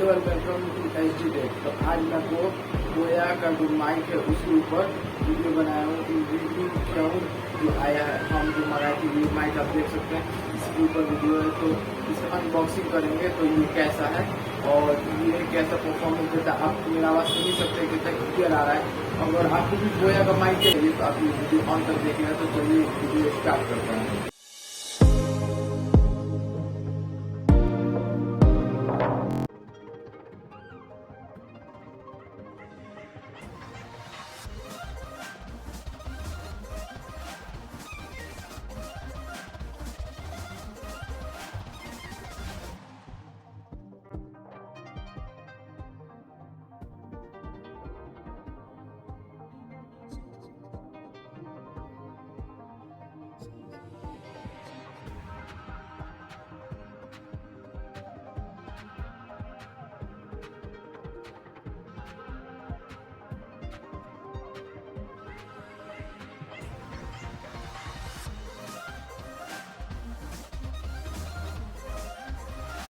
Welcome to HD. तो आज मैं आपको बोया का जो माइक है उसके ऊपर वीडियो बनाया हूँ, रिव्यू किया हूँ जो आया है। हम जो मंगाए थे ये माइक आप देख सकते हैं, इसके ऊपर वीडियो है। तो इसका अनबॉक्सिंग करेंगे तो ये कैसा है और ये कैसा परफॉर्मेंस देता है। आप मेरा आवाज़ सुन ही सकते हैं कितना क्लियर आ रहा है। अगर आपको भी बोया का माइक चाहिए तो आप ये वीडियो ऑन कर देखेंगे। तो चलिए वीडियो स्टार्ट करते हैं।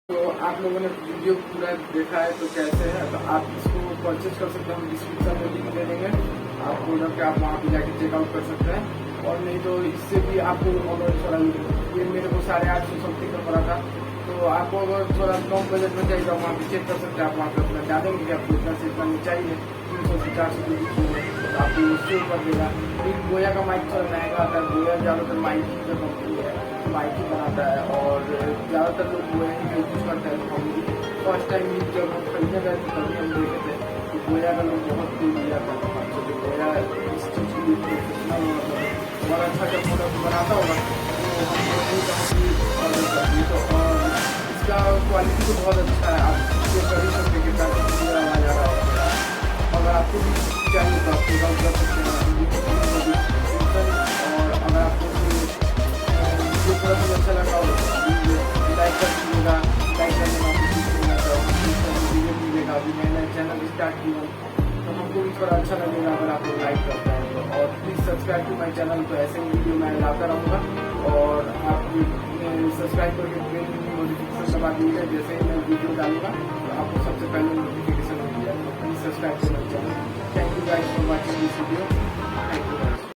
तो आप लोगों ने वीडियो पूरा देखा है तो कैसे है, तो आप इसको परचेज कर सकते हैं। हम डिस्क्रिप्शन में लिंक दे देंगे, आप प्रोडक्ट आप वहाँ पे जाके चेकआउट कर सकते हैं। और नहीं तो इससे भी आपको अगर थोड़ा ये मेरे को 850 समथिंग का पड़ा था, तो आपको अगर थोड़ा कम बजट में चाहिए तो वहाँ पे चेक कर सकते हैं। आप वहाँ पे अपना डाल देंगे कि आपको इतना से इतना नहीं चाहिए, 300 से 400 के बीच में, तो आपको उससे ऊपर देगा। फिर बोया का माइक थोड़ा महंगा आता है। बोया ज़्यादातर माइक की जो कंपनी है माइक ही बनाता है और ज़्यादातर लोग बोया ही का यूज करते हैं। तो हम फर्स्ट टाइम जब हम खरीदने गए थे तभी हम देखे थे कि बोया का लोग बहुत कोई लिया था। तो बोया इस चीज़ के लिए प्रोफेशनल बहुत अच्छा जब प्रोडक्ट बनाता होगा तो हम नहीं कहेंगे ऑर्डर करिए। तो इसका क्वालिटी तो बहुत अच्छा है, आप चेक कर ही सकते कि काफ़ी क्लियर आवाज़ आ रहा होगा। अगर आपको भी चाहिए तो आप चेकआउट कर सकते हैं। और अगर आपको जो थोड़ा बहुत अच्छा लगा हो लाइक कर दीजिएगा, लाइक करने में आपको कुछ मिलेगा तो वीडियो मिलेगा। अभी मैंने चैनल स्टार्ट किया तो हमको भी थोड़ा अच्छा लगेगा अगर आप लोग लाइक करते हैं तो। और please subscribe to my channel, तो ऐसे ही वीडियो मैं लाता रहूँगा। और आप सब्सक्राइब करके बेल नोटिफिकेशन दबा दीजिएगा, जैसे ही मैं वीडियो डालूंगा तो आपको सबसे पहले नोटिफिकेशन मिल जाएगा। तो please subscribe to my channel. Thank you guys for watching this video. Thank you guys.